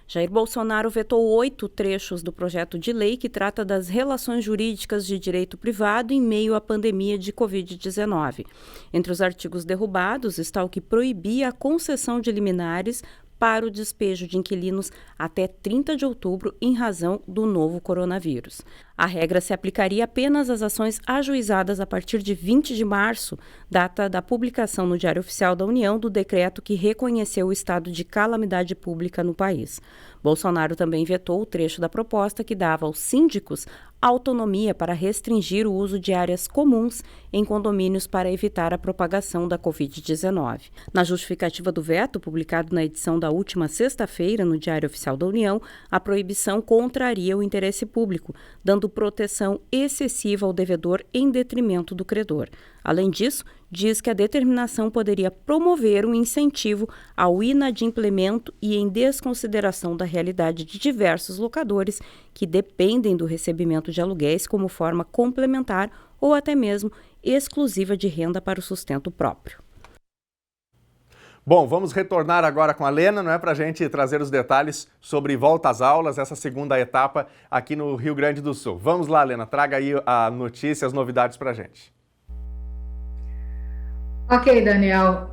Jair Bolsonaro vetou 8 trechos do projeto de lei que trata das relações jurídicas de direito privado em meio à pandemia de Covid-19. Entre os artigos derrubados está o que proibia a concessão de liminares para o despejo de inquilinos até 30 de outubro em razão do novo coronavírus. A regra se aplicaria apenas às ações ajuizadas a partir de 20 de março, data da publicação no Diário Oficial da União do decreto que reconheceu o estado de calamidade pública no país. Bolsonaro também vetou o trecho da proposta que dava aos síndicos autonomia para restringir o uso de áreas comuns em condomínios para evitar a propagação da Covid-19. Na justificativa do veto, publicado na edição da última sexta-feira no Diário Oficial da União, a proibição contraria o interesse público, dando proteção excessiva ao devedor em detrimento do credor. Além disso, diz que a determinação poderia promover um incentivo ao inadimplemento e em desconsideração da realidade de diversos locadores que dependem do recebimento de aluguéis como forma complementar ou até mesmo exclusiva de renda para o sustento próprio. Bom, vamos retornar agora com a Lena, para a gente trazer os detalhes sobre volta às aulas, essa segunda etapa aqui no Rio Grande do Sul. Vamos lá, Lena, traga aí a notícia, as novidades para a gente. Ok, Daniel.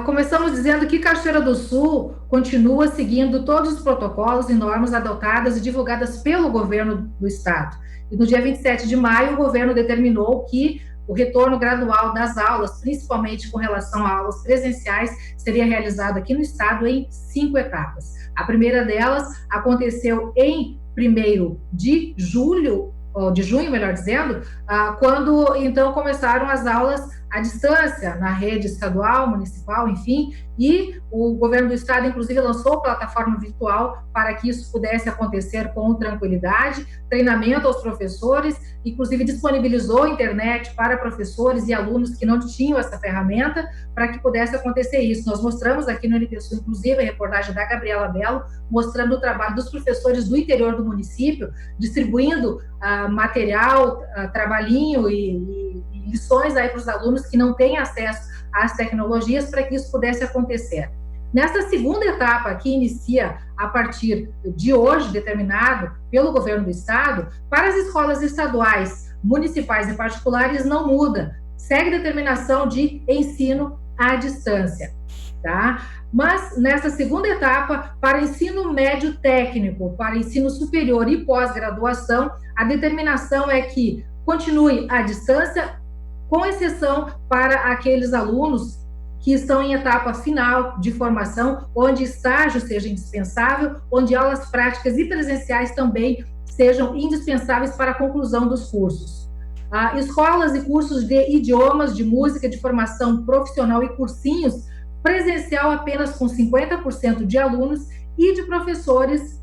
Começamos dizendo que Cachoeira do Sul continua seguindo todos os protocolos e normas adotadas e divulgadas pelo governo do estado. E no dia 27 de maio, o governo determinou que o retorno gradual das aulas, principalmente com relação a aulas presenciais, seria realizado aqui no estado em 5 etapas. A primeira delas aconteceu em 1º de junho, melhor dizendo, quando então começaram as aulas à distância na rede estadual, municipal, enfim, e o governo do estado, inclusive, lançou plataforma virtual para que isso pudesse acontecer com tranquilidade, treinamento aos professores, inclusive disponibilizou internet para professores e alunos que não tinham essa ferramenta para que pudesse acontecer isso. Nós mostramos aqui no NP Sul, inclusive, a reportagem da Gabriela Belo, mostrando o trabalho dos professores do interior do município, distribuindo material, trabalhinho e lições aí para os alunos que não têm acesso às tecnologias para que isso pudesse acontecer. Nesta segunda etapa, que inicia a partir de hoje, determinado pelo governo do estado, para as escolas estaduais, municipais e particulares não muda, segue determinação de ensino à distância, tá? Mas nesta segunda etapa, para ensino médio técnico, para ensino superior e pós-graduação, a determinação é que continue à distância, com exceção para aqueles alunos que estão em etapa final de formação, onde estágio seja indispensável, onde aulas práticas e presenciais também sejam indispensáveis para a conclusão dos cursos. Escolas e cursos de idiomas, de música, de formação profissional e cursinhos, presencial apenas com 50% de alunos e de professores,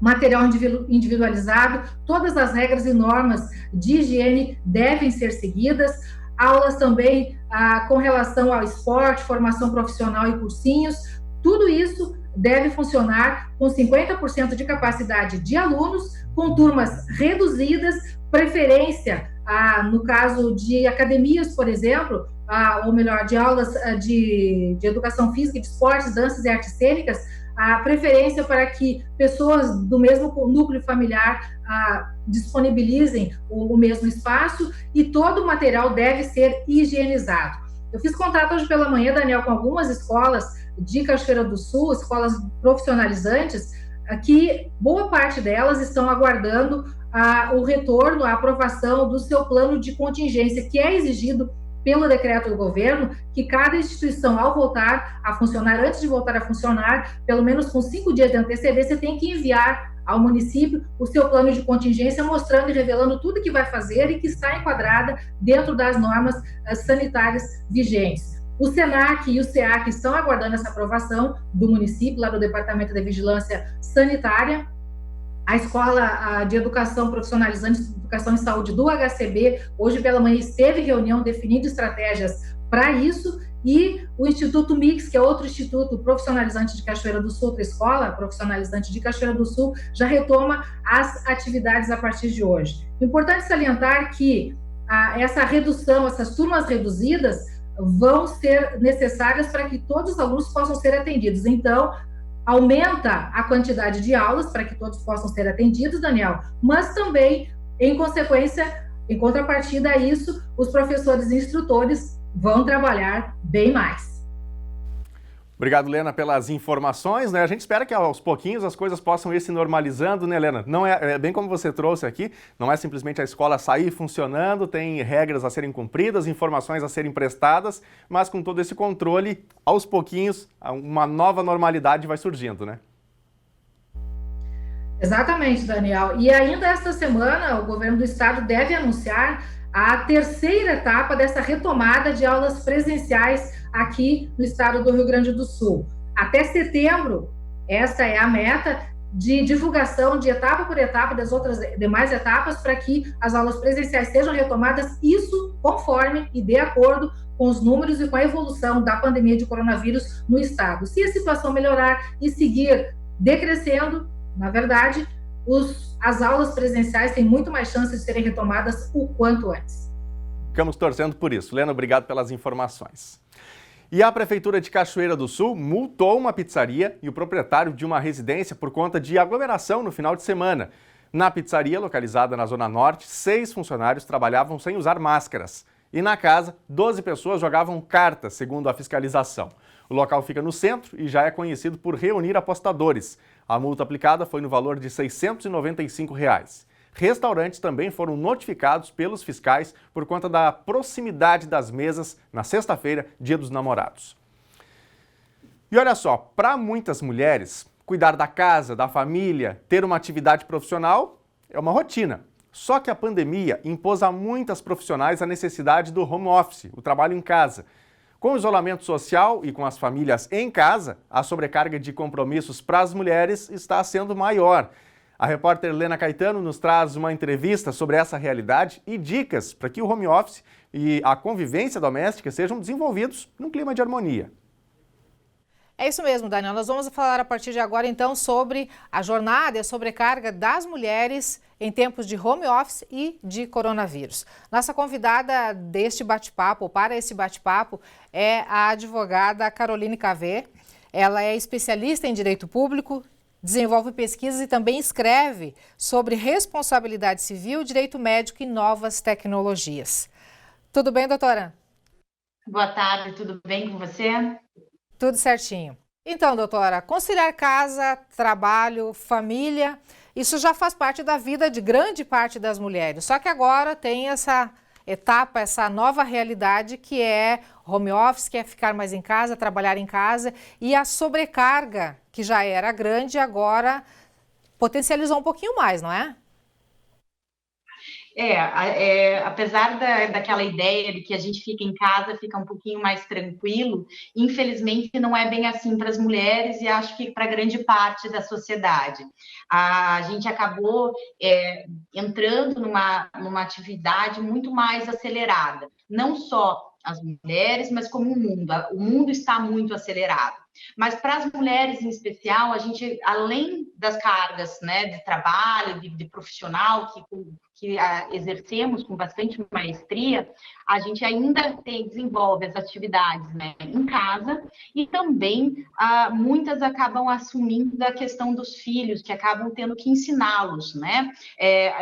material individualizado, todas as regras e normas de higiene devem ser seguidas, aulas também com relação ao esporte, formação profissional e cursinhos, tudo isso deve funcionar com 50% de capacidade de alunos, com turmas reduzidas, preferência, no caso de academias, por exemplo, ou melhor, de aulas de educação física, de esportes, danças e artes cênicas, a preferência para que pessoas do mesmo núcleo familiar disponibilizem o mesmo espaço e todo o material deve ser higienizado. Eu fiz contato hoje pela manhã, Daniel, com algumas escolas de Cachoeira do Sul, escolas profissionalizantes, que boa parte delas estão aguardando o retorno, a aprovação do seu plano de contingência, que é exigido pelo decreto do governo, que cada instituição, ao voltar a funcionar, antes de voltar a funcionar, pelo menos com 5 dias de antecedência, tem que enviar ao município o seu plano de contingência, mostrando e revelando tudo que vai fazer e que está enquadrada dentro das normas sanitárias vigentes. O SENAC e o SEAC estão aguardando essa aprovação do município, lá do Departamento de Vigilância Sanitária. A Escola de Educação Profissionalizante de Educação em Saúde do HCB, hoje pela manhã esteve reunião definindo estratégias para isso, e o Instituto Mix, que é outro instituto profissionalizante de Cachoeira do Sul, outra escola profissionalizante de Cachoeira do Sul, já retoma as atividades a partir de hoje. Importante salientar que essa redução, essas turmas reduzidas, vão ser necessárias para que todos os alunos possam ser atendidos. Então, aumenta a quantidade de aulas para que todos possam ser atendidos, Daniel, mas também, em consequência, em contrapartida a isso, os professores e instrutores vão trabalhar bem mais. Obrigado, Lena, pelas informações, né? A gente espera que aos pouquinhos as coisas possam ir se normalizando, né, Lena? Não é bem como você trouxe aqui, não é simplesmente a escola sair funcionando, tem regras a serem cumpridas, informações a serem prestadas, mas com todo esse controle, aos pouquinhos, uma nova normalidade vai surgindo, né? Exatamente, Daniel. E ainda esta semana, o governo do estado deve anunciar a terceira etapa dessa retomada de aulas presenciais aqui no estado do Rio Grande do Sul. Até setembro, essa é a meta de divulgação de etapa por etapa das outras demais etapas para que as aulas presenciais sejam retomadas, isso conforme e de acordo com os números e com a evolução da pandemia de coronavírus no estado. Se a situação melhorar e seguir decrescendo, na verdade, as aulas presenciais têm muito mais chances de serem retomadas o quanto antes. Ficamos torcendo por isso. Lena, obrigado pelas informações. E a Prefeitura de Cachoeira do Sul multou uma pizzaria e o proprietário de uma residência por conta de aglomeração no final de semana. Na pizzaria, localizada na Zona Norte, 6 funcionários trabalhavam sem usar máscaras. E na casa, 12 pessoas jogavam cartas, segundo a fiscalização. O local fica no centro e já é conhecido por reunir apostadores. A multa aplicada foi no valor de R$ 695. Restaurantes também foram notificados pelos fiscais por conta da proximidade das mesas na sexta-feira, Dia dos Namorados. E olha só, para muitas mulheres, cuidar da casa, da família, ter uma atividade profissional é uma rotina. Só que a pandemia impôs a muitas profissionais a necessidade do home office, o trabalho em casa. Com o isolamento social e com as famílias em casa, a sobrecarga de compromissos para as mulheres está sendo maior. A repórter Lena Caetano nos traz uma entrevista sobre essa realidade e dicas para que o home office e a convivência doméstica sejam desenvolvidos num clima de harmonia. É isso mesmo, Daniel. Nós vamos falar a partir de agora, então, sobre a jornada e a sobrecarga das mulheres em tempos de home office e de coronavírus. Nossa convidada deste bate-papo, para esse bate-papo, é a advogada Caroline Cavê. Ela é especialista em direito público, desenvolve pesquisas e também escreve sobre responsabilidade civil, direito médico e novas tecnologias. Tudo bem, doutora? Boa tarde, tudo bem com você? Tudo certinho. Então, doutora, conciliar casa, trabalho, família, isso já faz parte da vida de grande parte das mulheres. Só que agora tem essa etapa, essa nova realidade que é home office, que é ficar mais em casa, trabalhar em casa, e a sobrecarga, que já era grande, agora potencializou um pouquinho mais, não é? Apesar daquela ideia de que a gente fica em casa, fica um pouquinho mais tranquilo, infelizmente não é bem assim para as mulheres e acho que para grande parte da sociedade. A gente acabou entrando numa atividade muito mais acelerada, não só as mulheres, mas como o mundo. O mundo está muito acelerado. Mas para as mulheres em especial, a gente, além das cargas, né, de trabalho, de profissional que exercemos com bastante maestria, a gente ainda desenvolve as atividades, né, em casa e também muitas acabam assumindo a questão dos filhos, que acabam tendo que ensiná-los, né?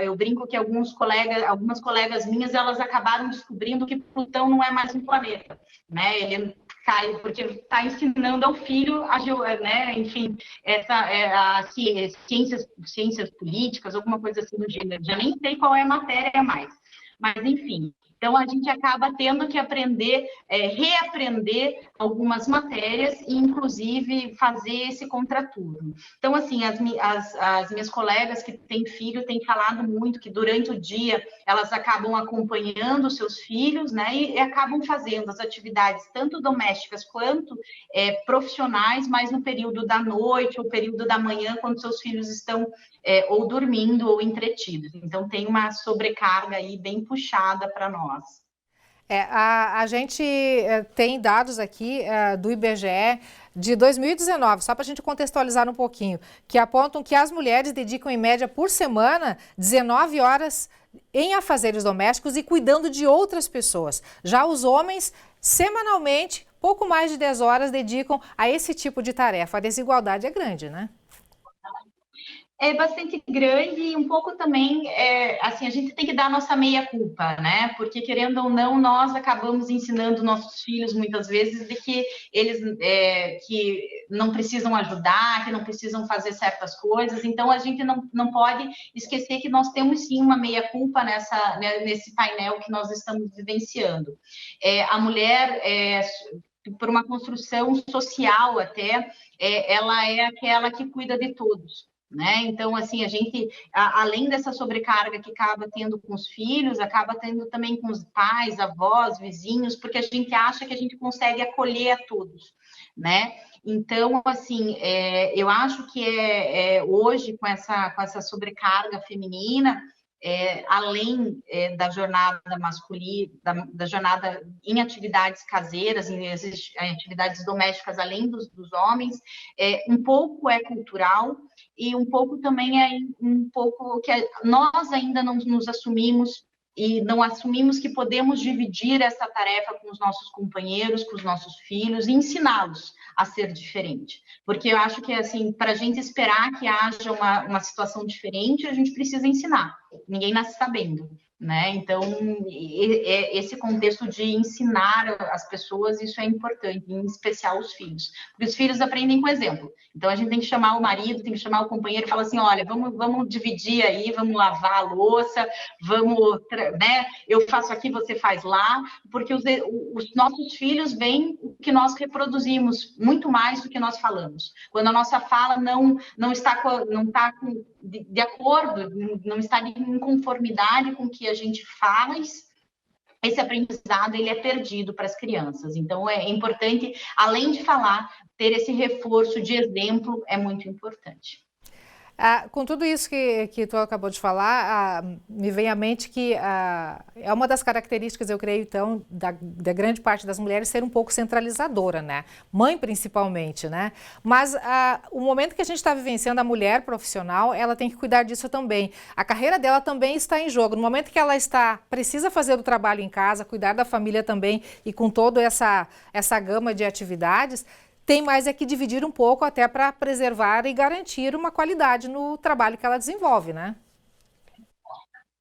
Eu brinco que algumas colegas minhas, elas acabaram descobrindo que Plutão não é mais um planeta, né? Ele cai porque está ensinando ao filho, né? Enfim, ciências políticas, alguma coisa assim do gênero. Já nem sei qual é a matéria mais. Mas, enfim, Então, a gente acaba tendo que aprender, reaprender algumas matérias e, inclusive, fazer esse contraturno. Então, assim, as minhas colegas que têm filho têm falado muito que durante o dia elas acabam acompanhando os seus filhos, né, e acabam fazendo as atividades tanto domésticas quanto profissionais, mas no período da noite ou período da manhã, quando seus filhos estão ou dormindo ou entretidos. Então, tem uma sobrecarga aí bem puxada para nós. A gente tem dados aqui do IBGE de 2019, só para a gente contextualizar um pouquinho, que apontam que as mulheres dedicam em média por semana 19 horas em afazeres domésticos e cuidando de outras pessoas. Já os homens, semanalmente, pouco mais de 10 horas dedicam a esse tipo de tarefa. A desigualdade é grande, né? É bastante grande e um pouco também, assim, a gente tem que dar a nossa meia-culpa, né? Porque, querendo ou não, nós acabamos ensinando nossos filhos, muitas vezes, de que eles que não precisam ajudar, que não precisam fazer certas coisas. Então, a gente não pode esquecer que nós temos, sim, uma meia-culpa nesse painel que nós estamos vivenciando. A mulher, por uma construção social até, ela é aquela que cuida de todos. Né? Então, assim, a gente, além dessa sobrecarga que acaba tendo com os filhos, acaba tendo também com os pais, avós, vizinhos, porque a gente acha que a gente consegue acolher a todos, né? Então, assim, eu acho que hoje, com essa sobrecarga feminina, além da jornada masculina, da jornada em atividades caseiras, em atividades domésticas, além dos homens, um pouco é cultural e um pouco também um pouco que nós ainda não nos assumimos e não assumimos que podemos dividir essa tarefa com os nossos companheiros, com os nossos filhos e ensiná-los a ser diferente. Porque eu acho que, assim, para a gente esperar que haja uma situação diferente, a gente precisa ensinar. Ninguém nasce sabendo, né? Então, esse contexto de ensinar as pessoas, isso é importante, em especial os filhos. Porque os filhos aprendem com exemplo. Então, a gente tem que chamar o marido, tem que chamar o companheiro e falar assim, olha, vamos dividir aí, vamos lavar a louça, vamos, né? Eu faço aqui, você faz lá, porque os nossos filhos veem o que nós reproduzimos, muito mais do que nós falamos. Quando a nossa fala não está de acordo, não está em conformidade com o que a gente faz, esse aprendizado ele é perdido para as crianças. Então, é importante, além de falar, ter esse reforço de exemplo é muito importante. Com tudo isso que tu acabou de falar, me vem à mente que é uma das características, eu creio, então, da grande parte das mulheres ser um pouco centralizadora, né? Mãe, principalmente, né? Mas o momento que a gente está vivenciando, a mulher profissional, ela tem que cuidar disso também. A carreira dela também está em jogo. No momento que ela precisa fazer o trabalho em casa, cuidar da família também e com toda essa gama de atividades, tem mais que dividir um pouco até para preservar e garantir uma qualidade no trabalho que ela desenvolve, né?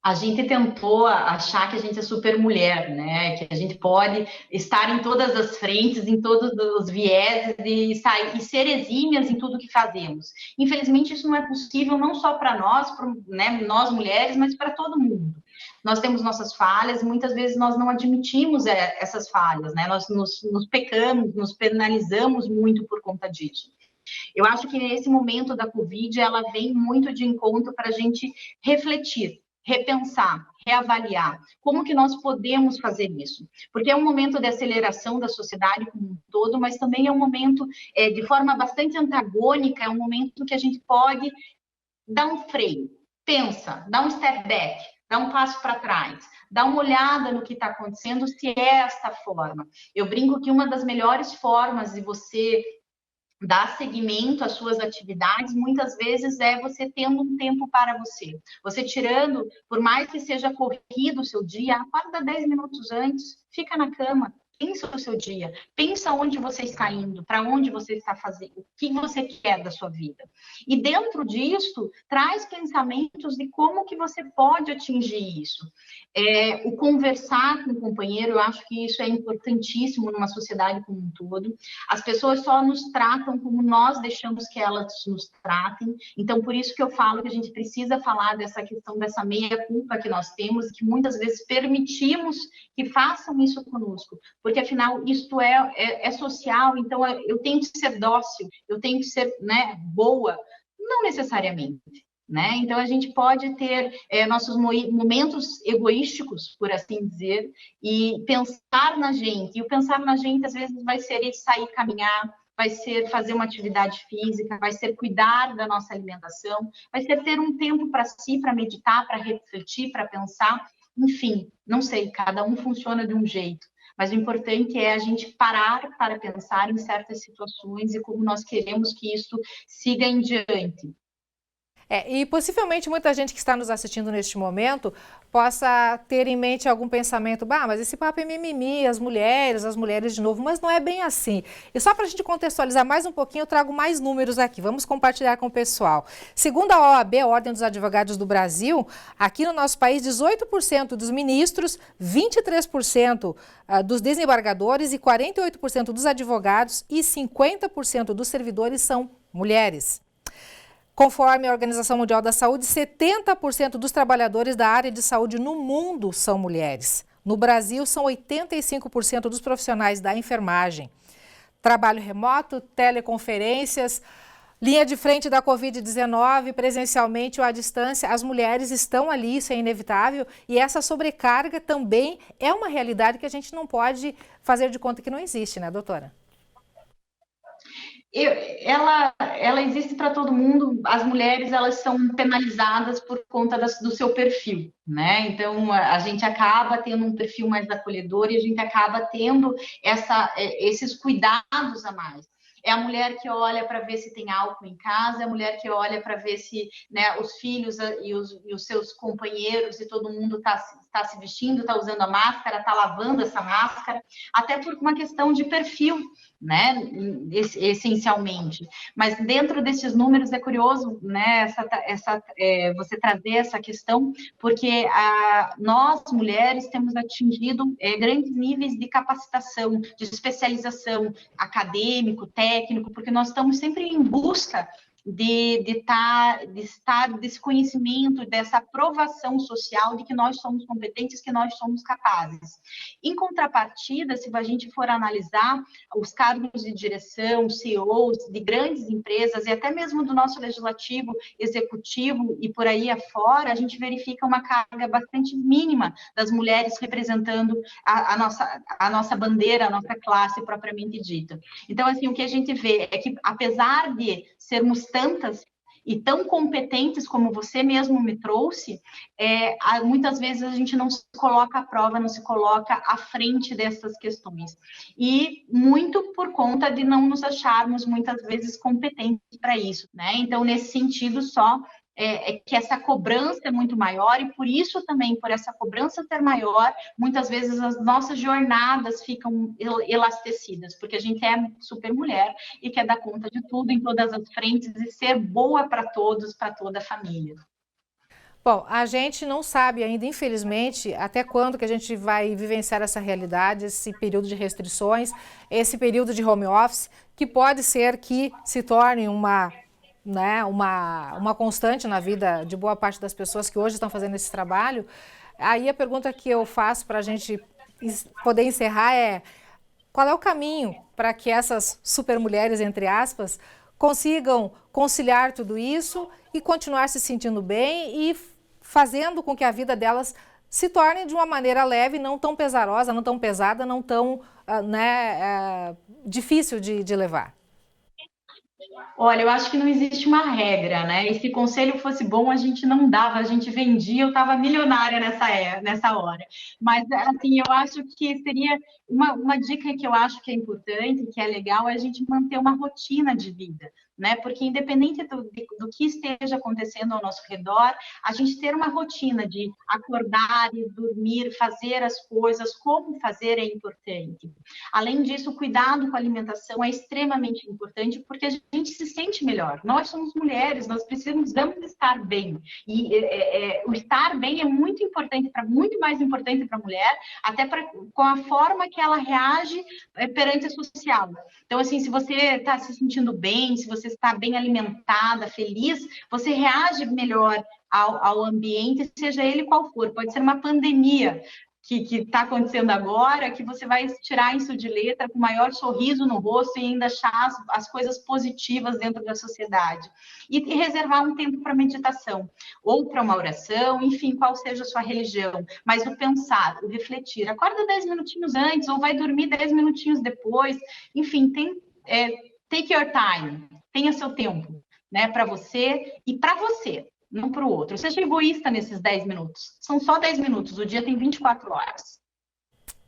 A gente tentou achar que a gente é super mulher, né? Que a gente pode estar em todas as frentes, em todos os vieses e ser exímias em tudo que fazemos. Infelizmente, isso não é possível não só para nós, né, nós mulheres, mas para todo mundo. Nós temos nossas falhas, muitas vezes nós não admitimos essas falhas, né? Nós nos pecamos, nos penalizamos muito por conta disso. Eu acho que nesse momento da Covid, ela vem muito de encontro para a gente refletir, repensar, reavaliar. Como que nós podemos fazer isso? Porque é um momento de aceleração da sociedade como um todo, mas também é um momento, de forma bastante antagônica, é um momento que a gente pode dar um freio, pensa, dá um step back, dá um passo para trás, dá uma olhada no que está acontecendo, se é esta forma. Eu brinco que uma das melhores formas de você dar seguimento às suas atividades, muitas vezes é você tendo um tempo para você. Você tirando, por mais que seja corrido o seu dia, acorda 10 minutos antes, fica na cama, Pensa o seu dia, pensa onde você está indo, para onde você está fazendo, o que você quer da sua vida. E dentro disso, traz pensamentos de como que você pode atingir isso. O conversar com o companheiro, eu acho que isso é importantíssimo numa sociedade como um todo. As pessoas só nos tratam como nós deixamos que elas nos tratem. Então, por isso que eu falo que a gente precisa falar dessa questão dessa meia-culpa que nós temos, que muitas vezes permitimos que façam isso conosco, porque afinal isto é social, então eu tenho que ser dócil, eu tenho que ser, né, boa, não necessariamente, né? Então a gente pode ter nossos momentos egoísticos, por assim dizer, e pensar na gente, e o pensar na gente às vezes vai ser sair caminhar, vai ser fazer uma atividade física, vai ser cuidar da nossa alimentação, vai ser ter um tempo para si, para meditar, para refletir, para pensar. Enfim, não sei, cada um funciona de um jeito, mas o importante é a gente parar para pensar em certas situações e como nós queremos que isso siga em diante. E possivelmente muita gente que está nos assistindo neste momento possa ter em mente algum pensamento, mas esse papo é mimimi, as mulheres de novo, mas não é bem assim. E só para a gente contextualizar mais um pouquinho, eu trago mais números aqui, vamos compartilhar com o pessoal. Segundo a OAB, a Ordem dos Advogados do Brasil, aqui no nosso país, 18% dos ministros, 23% dos desembargadores e 48% dos advogados e 50% dos servidores são mulheres. Conforme a Organização Mundial da Saúde, 70% dos trabalhadores da área de saúde no mundo são mulheres. No Brasil, são 85% dos profissionais da enfermagem. Trabalho remoto, teleconferências, linha de frente da Covid-19, presencialmente ou à distância, as mulheres estão ali, isso é inevitável, e essa sobrecarga também é uma realidade que a gente não pode fazer de conta que não existe, né, doutora? Ela existe para todo mundo. As mulheres, elas são penalizadas por conta do seu perfil, né? Então a gente acaba tendo um perfil mais acolhedor e a gente acaba tendo esses cuidados a mais. É a mulher que olha para ver se tem álcool em casa, é a mulher que olha para ver se, né, os filhos e os seus companheiros e todo mundo está se vestindo, está usando a máscara, está lavando essa máscara, até por uma questão de perfil, né, essencialmente. Mas dentro desses números é curioso, né, você trazer essa questão, porque nós, mulheres, temos atingido grandes níveis de capacitação, de especialização acadêmico, técnico, porque nós estamos sempre em busca de estar desse conhecimento, dessa aprovação social de que nós somos competentes, que nós somos capazes. Em contrapartida, se a gente for analisar os cargos de direção, CEOs de grandes empresas e até mesmo do nosso legislativo, executivo e por aí afora, a gente verifica uma carga bastante mínima das mulheres representando a nossa bandeira, a nossa classe propriamente dita. Então, assim, o que a gente vê é que, apesar de sermos tantas e tão competentes como você mesmo me trouxe, muitas vezes a gente não se coloca à prova, não se coloca à frente dessas questões. E muito por conta de não nos acharmos, muitas vezes, competentes para isso, né? Então, nesse sentido, que essa cobrança é muito maior e por isso também, por essa cobrança ser maior, muitas vezes as nossas jornadas ficam elastecidas, porque a gente é super mulher e quer dar conta de tudo em todas as frentes e ser boa para todos, para toda a família. Bom, a gente não sabe ainda, infelizmente, até quando que a gente vai vivenciar essa realidade, esse período de restrições, esse período de home office, que pode ser que se torne uma constante na vida de boa parte das pessoas que hoje estão fazendo esse trabalho. Aí a pergunta que eu faço para a gente poder encerrar é: qual é o caminho para que essas supermulheres, entre aspas, consigam conciliar tudo isso e continuar se sentindo bem e fazendo com que a vida delas se torne de uma maneira leve, não tão pesarosa, não tão pesada, não tão difícil de levar? Olha, eu acho que não existe uma regra, né? E se conselho fosse bom, a gente não dava, a gente vendia, eu estava milionária nessa hora. Mas, assim, eu acho que seria uma dica que eu acho que é importante, que é legal, é a gente manter uma rotina de vida, né? Porque independente do que esteja acontecendo ao nosso redor, a gente ter uma rotina de acordar e dormir, fazer as coisas, como fazer é importante. Além disso, o cuidado com a alimentação é extremamente importante porque a gente se sente melhor. Nós somos mulheres, nós precisamos estar bem. E o estar bem é muito importante, muito mais importante para a mulher, até com a forma que ela reage perante a social. Então, assim, se você está se sentindo bem, se você está bem alimentada, feliz, você reage melhor ao ambiente, seja ele qual for. Pode ser uma pandemia que está acontecendo agora, que você vai tirar isso de letra com o maior sorriso no rosto e ainda achar as coisas positivas dentro da sociedade. E reservar um tempo para meditação, ou para uma oração, enfim, qual seja a sua religião. Mas o pensar, o refletir. Acorda 10 minutinhos antes, ou vai dormir 10 minutinhos depois. Enfim, take your time, tenha seu tempo, né, para você e para você. Não para o outro. Seja egoísta nesses 10 minutos. São só 10 minutos, o dia tem 24 horas.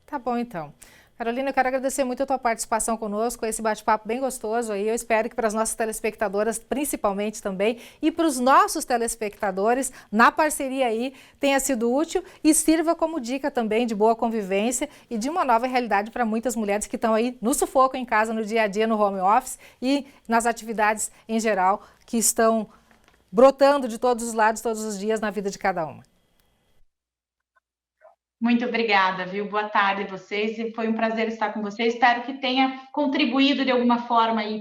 Tá bom, então. Carolina, eu quero agradecer muito a tua participação conosco, esse bate-papo bem gostoso aí. Eu espero que para as nossas telespectadoras, principalmente também, e para os nossos telespectadores, na parceria aí, tenha sido útil e sirva como dica também de boa convivência e de uma nova realidade para muitas mulheres que estão aí no sufoco em casa, no dia a dia, no home office e nas atividades em geral que estão brotando de todos os lados, todos os dias, na vida de cada uma. Muito obrigada, viu? Boa tarde a vocês e foi um prazer estar com vocês. Espero que tenha contribuído de alguma forma aí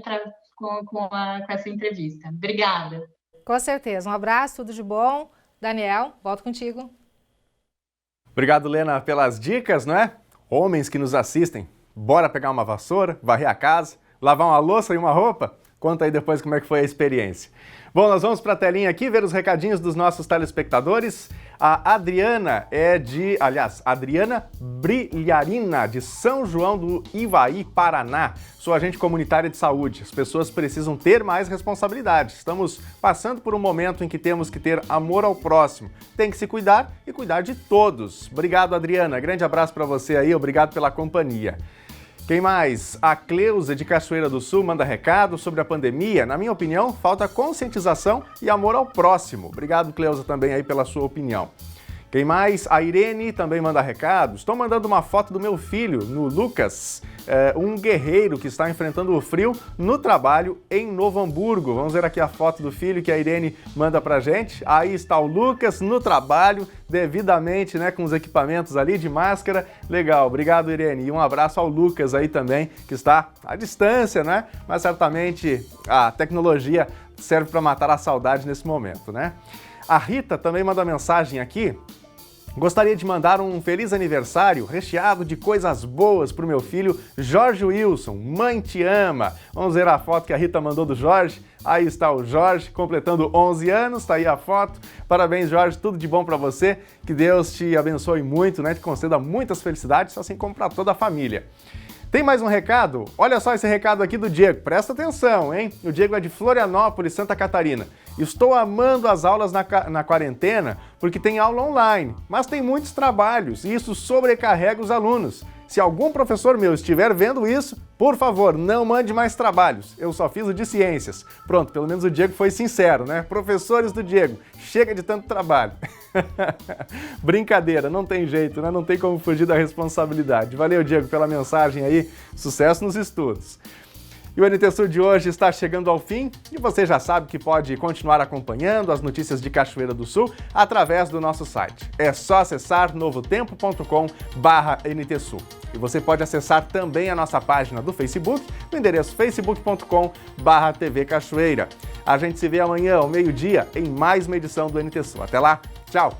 com essa entrevista. Obrigada. Com certeza. Um abraço, tudo de bom. Daniel, volto contigo. Obrigado, Lena, pelas dicas, não é? Homens que nos assistem, bora pegar uma vassoura, varrer a casa, lavar uma louça e uma roupa? Conta aí depois como é que foi a experiência. Bom, nós vamos para a telinha aqui ver os recadinhos dos nossos telespectadores. A Adriana Adriana Brilharina, de São João do Ivaí, Paraná. Sou agente comunitária de saúde. As pessoas precisam ter mais responsabilidade. Estamos passando por um momento em que temos que ter amor ao próximo. Tem que se cuidar e cuidar de todos. Obrigado, Adriana. Grande abraço para você aí. Obrigado pela companhia. Quem mais? A Cleusa, de Cachoeira do Sul, manda recado sobre a pandemia. Na minha opinião, falta conscientização e amor ao próximo. Obrigado, Cleusa, também aí pela sua opinião. Quem mais? A Irene também manda recado. Estou mandando uma foto do meu filho, no Lucas, um guerreiro que está enfrentando o frio no trabalho em Novo Hamburgo. Vamos ver aqui a foto do filho que a Irene manda pra gente. Aí está o Lucas no trabalho, devidamente, né, com os equipamentos ali de máscara. Legal, obrigado, Irene. E um abraço ao Lucas aí também, que está à distância, né? Mas certamente a tecnologia serve para matar a saudade nesse momento, né? A Rita também manda mensagem aqui. Gostaria de mandar um feliz aniversário recheado de coisas boas para o meu filho Jorge Wilson. Mãe te ama. Vamos ver a foto que a Rita mandou do Jorge. Aí está o Jorge, completando 11 anos, tá aí a foto. Parabéns, Jorge, tudo de bom para você. Que Deus te abençoe muito, né? Te conceda muitas felicidades, assim como para toda a família. Tem mais um recado? Olha só esse recado aqui do Diego, presta atenção, hein? O Diego é de Florianópolis, Santa Catarina. Estou amando as aulas na quarentena porque tem aula online, mas tem muitos trabalhos e isso sobrecarrega os alunos. Se algum professor meu estiver vendo isso, por favor, não mande mais trabalhos. Eu só fiz o de ciências. Pronto, pelo menos o Diego foi sincero, né? Professores do Diego, chega de tanto trabalho. Brincadeira, não tem jeito, né? Não tem como fugir da responsabilidade. Valeu, Diego, pela mensagem aí. Sucesso nos estudos. E o NT Sul de hoje está chegando ao fim e você já sabe que pode continuar acompanhando as notícias de Cachoeira do Sul através do nosso site. É só acessar novotempo.com/NTSul. E você pode acessar também a nossa página do Facebook, no endereço facebook.com/TV Cachoeira. A gente se vê amanhã ao meio-dia em mais uma edição do NT Sul. Até lá, tchau!